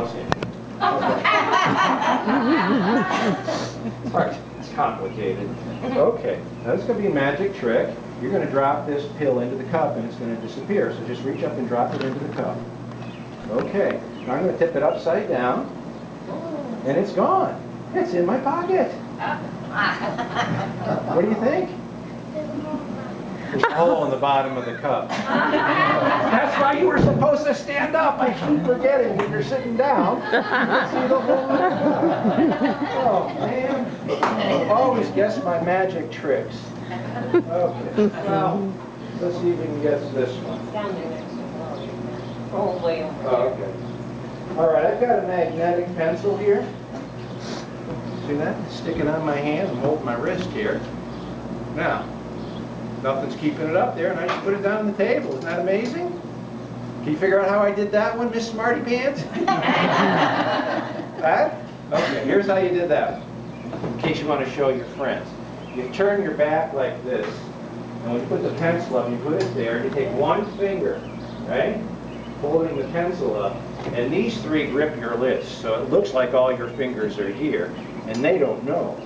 bouncing. It's complicated. Okay, now this is going to be a magic trick. You're going to drop this pill into the cup and it's going to disappear. So just reach up and drop it into the cup. Okay, now I'm going to tip it upside down and it's gone. It's in my pocket. What do you think? There's a hole in the bottom of the cup. That's why you were supposed to stand up. I keep forgetting when you're sitting down. You can see the hole in the cup. Oh, man. You always guess my magic tricks. Okay. Well, let's see if we can guess this one. Oh, way over. Okay. All right, I've got a magnetic pencil here. See that? It's sticking on my hand. I'm holding my wrist here. Now, nothing's keeping it up there, and I just put it down on the table. Isn't that amazing? Can you figure out how I did that one, Miss Smarty Pants? That? Okay, here's how you did that. In case you want to show your friends. You turn your back like this, and when you put the pencil up, you put it there, and you take one finger, right? Holding the pencil up, and these three grip your list, so it looks like all your fingers are here, and they don't know.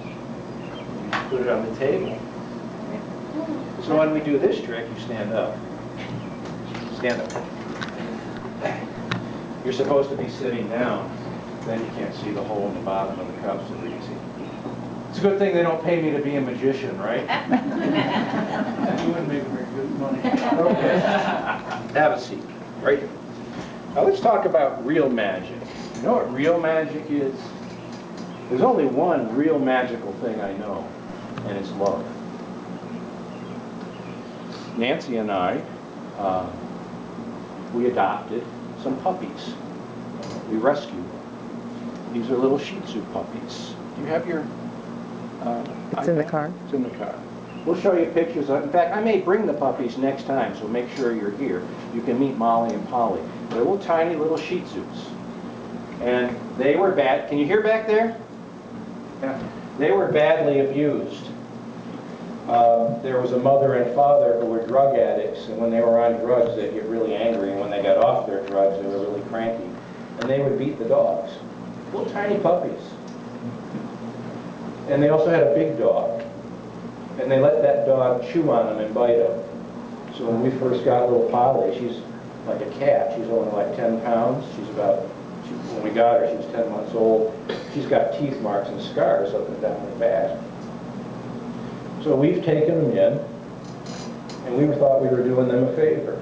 You put it on the table. So when we do this trick, you stand up. Stand up. You're supposed to be sitting down. Then you can't see the hole in the bottom of the cup so easy. It's a good thing they don't pay me to be a magician, right? You wouldn't make very good money. Okay. Have a seat. Right here. Now let's talk about real magic. You know what real magic is? There's only one real magical thing I know, and it's love. Nancy and I, we adopted some puppies. We rescued them. These are little Shih Tzu puppies. Do you have your It's in the car. It's in the car. We'll show you pictures of, in fact, I may bring the puppies next time, so make sure you're here. You can meet Molly and Polly. They're little tiny little Shih Tzus. And they were bad, can you hear back there? Yeah. They were badly abused. There was a mother and father who were drug addicts, and when they were on drugs, they'd get really angry, and when they got off their drugs, they were really cranky. And they would beat the dogs. Little tiny puppies. And they also had a big dog. And they let that dog chew on them and bite them. So when we first got little Polly, she's like a cat. She's only like 10 pounds. When we got her, she was 10 months old. She's got teeth marks and scars up and down her back. So we've taken them in, and we thought we were doing them a favor.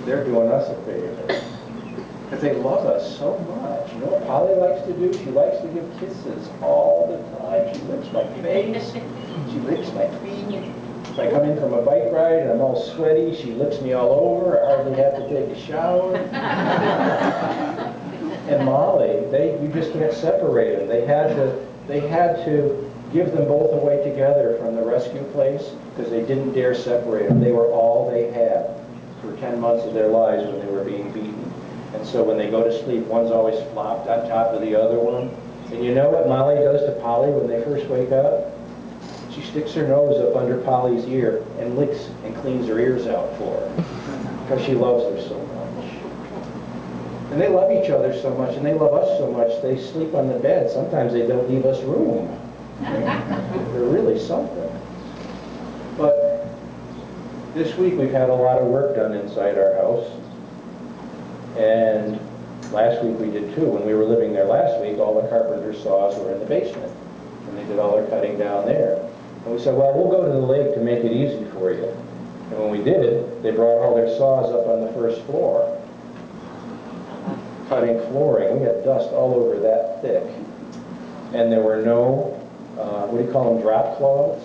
They're doing us a favor. Because they love us so much. You know what Polly likes to do? She likes to give kisses all the time. She licks my face. She licks my feet. If I come in from a bike ride and I'm all sweaty, she licks me all over. I hardly have to take a shower. And Molly, you just can't separate them. They had to give them both away together from the rescue place because they didn't dare separate them. They were all they had for 10 months of their lives when they were being beaten. And so when they go to sleep, one's always flopped on top of the other one. And you know what Molly does to Polly when they first wake up? She sticks her nose up under Polly's ear and licks and cleans her ears out for her because she loves her so much. And they love each other so much, and they love us so much, they sleep on the bed. Sometimes they don't leave us room. They're really something. But this week we've had a lot of work done inside our house. And last week we did too. When we were living there last week, all the carpenter's saws were in the basement. And they did all their cutting down there. And we said, well, we'll go to the lake to make it easy for you. And when we did it, they brought all their saws up on the first floor, cutting flooring. We had dust all over that thick. And there were no, what do you call them, drop cloths?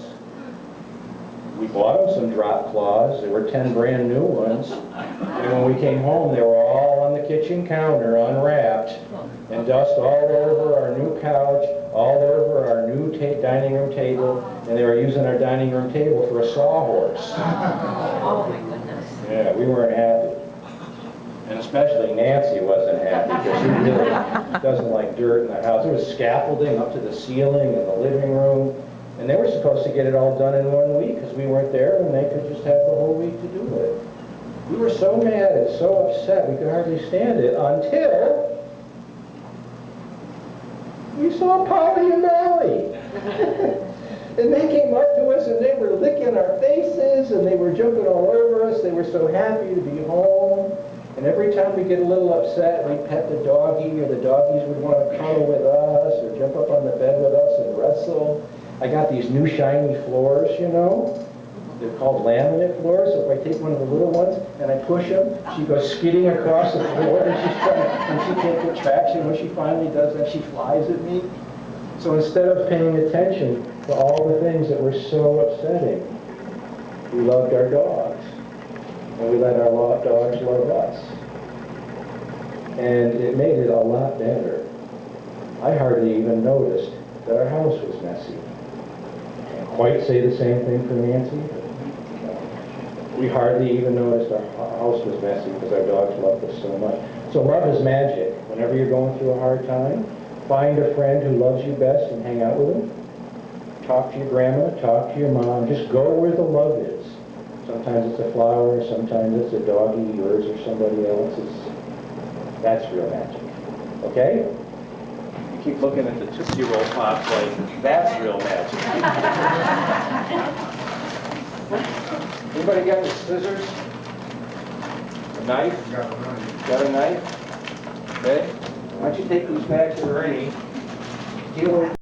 We bought them some drop cloths. There were 10 brand new ones. And when we came home, they were all on the kitchen counter, unwrapped, and dust all over our new couch, all over our new dining room table, and they were using our dining room table for a sawhorse. Oh my goodness. Yeah, we weren't happy. And especially Nancy wasn't happy because she really doesn't like dirt in the house. There was scaffolding up to the ceiling in the living room. And they were supposed to get it all done in 1 week because we weren't there, and they could just have the whole week to do it. We were so mad and so upset, we could hardly stand it until we saw Polly and Molly. And they came up to us and they were licking our faces and they were jumping all over us. They were so happy to be home. And every time we get a little upset, we'd pet the doggie, or the doggies would want to cuddle with us or jump up on the bed with us and wrestle. I got these new shiny floors, you know. They're called laminate floors, so if I take one of the little ones and I push them, she goes skidding across the floor and she's trying, and she can't get traction. When she finally does that, she flies at me. So instead of paying attention to all the things that were so upsetting, we loved our dogs. And we let our dogs love us. And it made it a lot better. I hardly even noticed that our house was messy. Can't quite say the same thing for Nancy. We hardly even noticed our house was messy because our dogs loved us so much. So love is magic. Whenever you're going through a hard time, find a friend who loves you best and hang out with them. Talk to your grandma, talk to your mom. Just go where the love is. Sometimes it's a flower, sometimes it's a doggy, yours or somebody else's. That's real magic. Okay? You keep looking at the Tootsie Roll Pops like, that's real magic. Anybody got any scissors? A knife? Got a knife. Got a knife? Okay. Why don't you take these back to Ernie? Deal with